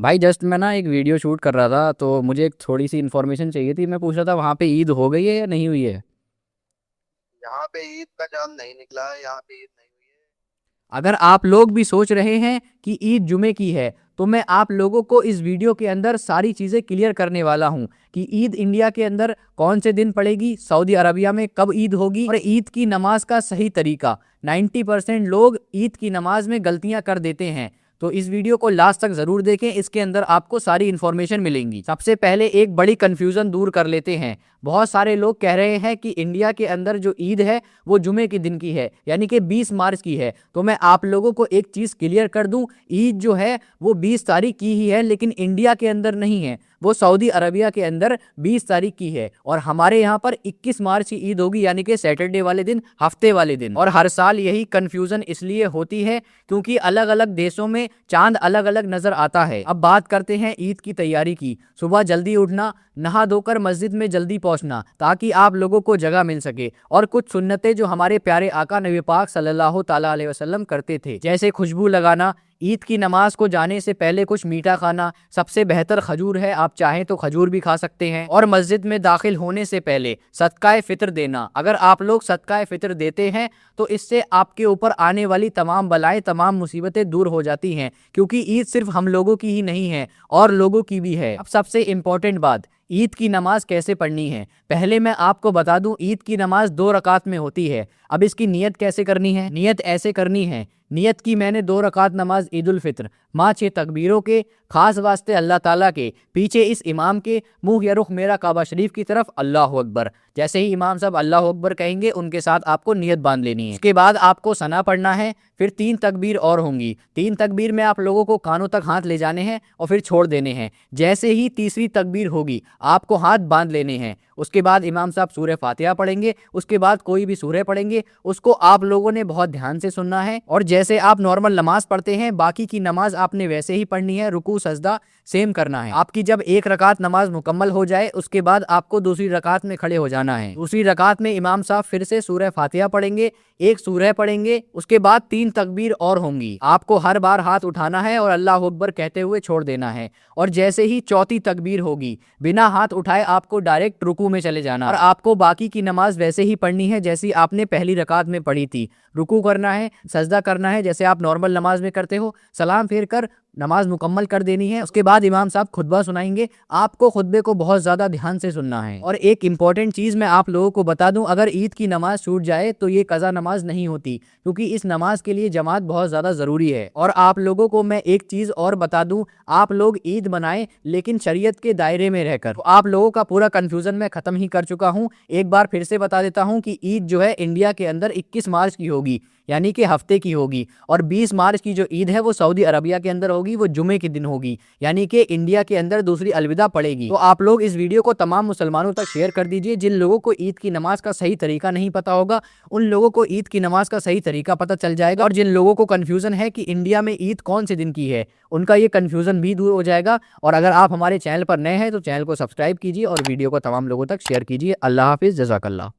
भाई जस्ट मैं ना एक वीडियो शूट कर रहा था, तो मुझे एक थोड़ी सी इन्फॉर्मेशन चाहिए थी। मैं पूछ रहा था वहाँ पे ईद हो गई है या नहीं हुई है। यहाँ पे ईद का चांद नहीं निकला है। यहाँ पे ईद नहीं हुई है। अगर आप लोग भी सोच रहे हैं कि ईद जुमे की है, तो मैं आप लोगों को इस वीडियो के अंदर सारी चीज़ें क्लियर करने वाला हूँ कि ईद इंडिया के अंदर कौन से दिन पड़ेगी, सऊदी अरबिया में कब ईद होगी और ईद की नमाज का सही तरीका। 90% लोग ईद की नमाज में गलतियां कर देते हैं, तो इस वीडियो को लास्ट तक ज़रूर देखें। इसके अंदर आपको सारी इन्फॉर्मेशन मिलेंगी। सबसे पहले एक बड़ी कन्फ्यूज़न दूर कर लेते हैं। बहुत सारे लोग कह रहे हैं कि इंडिया के अंदर जो ईद है वो जुमे के दिन की है, यानी कि 20 मार्च की है। तो मैं आप लोगों को एक चीज़ क्लियर कर दूं, ईद जो है वो 20 तारीख की ही है, लेकिन इंडिया के अंदर नहीं है, वो सऊदी अरबिया के अंदर 20 तारीख की है। और हमारे यहाँ पर 21 मार्च की ईद होगी, यानी कि सैटरडे वाले दिन, हफ्ते वाले दिन। और हर साल यही कन्फ्यूज़न इसलिए होती है क्योंकि अलग अलग देशों में चांद अलग अलग नज़र आता है। अब बात करते हैं ईद की तैयारी की। सुबह जल्दी उठना, नहा धोकर मस्जिद में जल्दी पहुंचना ताकि आप लोगों को जगह मिल सके। और कुछ सुन्नतें जो हमारे प्यारे आका नबी पाक सल्लल्लाहु ताला अलैहि वसल्लम करते थे, जैसे खुशबू लगाना, ईद की नमाज को जाने से पहले कुछ मीठा खाना, सबसे बेहतर खजूर है, आप चाहें तो खजूर भी खा सकते हैं। और मस्जिद में दाखिल होने से पहले सदकाए फितर देना। अगर आप लोग सदकाए फितर देते हैं तो इससे आपके ऊपर आने वाली तमाम बलाएं, तमाम मुसीबतें दूर हो जाती हैं, क्योंकि ईद सिर्फ हम लोगों की ही नहीं है और लोगों की भी है। अब सबसे इंपॉर्टेंट बात, ईद की नमाज कैसे पढ़नी है। पहले मैं आपको बता दूं, ईद की नमाज 2 रकात में होती है। अब इसकी नियत कैसे करनी है? नियत ऐसे करनी है, नियत की मैंने 2 रकात नमाज ईद उल फित्र, माँ 6 तकबीरों के, खास वास्ते अल्लाह ताला के, पीछे इस इमाम के, मुंह या रुख मेरा काबा शरीफ की तरफ, अल्लाह अकबर। जैसे ही इमाम साहब अल्लाह अकबर कहेंगे, उनके साथ आपको नियत बांध लेनी है। उसके बाद आपको सना पढ़ना है, फिर 3 तकबीर और होंगी। 3 तकबीर में आप लोगों को कानों तक हाथ ले जाने हैं और फिर छोड़ देने हैं। जैसे ही तीसरी तकबीर होगी, आपको हाथ बांध लेने हैं। उसके बाद इमाम साहब सूरह फातिहा पढ़ेंगे, उसके बाद कोई भी सूरह पढ़ेंगे, उसको आप लोगों ने बहुत ध्यान से सुनना है। और जैसे आप नॉर्मल नमाज पढ़ते हैं, बाकी की नमाज आपने वैसे ही पढ़नी है, रुकू सजदा सेम करना है। आपकी जब एक रकात नमाज मुकम्मल हो जाए, उसके बाद आपको दूसरी रकात में खड़े हो जाना है। दूसरी रकात में इमाम साहब फिर से सूरह फातिहा पढ़ेंगे, एक सूरह पढ़ेंगे, उसके बाद 3 तकबीर और होंगी। आपको हर बार हाथ उठाना है और अल्लाह अकबर कहते हुए छोड़ देना है। और जैसे ही चौथी तकबीर होगी, बिना हाथ उठाए आपको डायरेक्ट रुकू में चले जाना, और आपको बाकी की नमाज वैसे ही पढ़नी है जैसी आपने पहली रकात में पढ़ी थी। रुकू करना है, सजदा करना है जैसे आप नॉर्मल नमाज में करते हो, सलाम फेर कर नमाज मुकम्मल कर देनी है। उसके बाद इमाम साहब खुतबा सुनाएंगे, आपको खुतबे को बहुत ज़्यादा ध्यान से सुनना है। और एक इंपॉर्टेंट चीज़ मैं आप लोगों को बता दूं, अगर ईद की नमाज छूट जाए तो ये कज़ा नमाज नहीं होती, क्योंकि इस नमाज के लिए जमात बहुत ज़्यादा ज़रूरी है। और आप लोगों को मैं एक चीज़ और बता दूं, आप लोग ईद मनाएं लेकिन शरीयत के दायरे में रहकर। तो आप लोगों का पूरा कन्फ्यूज़न मैं ख़त्म ही कर चुका हूँ। एक बार फिर से बता देता हूँ कि ईद जो है इंडिया के अंदर 21 मार्च की होगी, यानी कि हफ्ते की होगी। और 20 मार्च की जो ईद है वो सऊदी अरबिया के अंदर होगी, वो जुमे के दिन होगी, यानी कि इंडिया के अंदर दूसरी अलविदा पड़ेगी। तो आप लोग इस वीडियो को तमाम मुसलमानों तक शेयर कर दीजिए। जिन लोगों को ईद की नमाज का सही तरीका नहीं पता होगा, उन लोगों को ईद की नमाज का सही तरीका पता चल जाएगा। और जिन लोगों को कन्फ्यूज़न है कि इंडिया में ईद कौन से दिन की है, उनका ये कन्फ्यूज़न भी दूर हो जाएगा। और अगर आप हमारे चैनल पर नए हैं तो चैनल को सब्सक्राइब कीजिए और वीडियो को तमाम लोगों तक शेयर कीजिए। अल्लाह हाफिज़, जज़ाकल्लाह।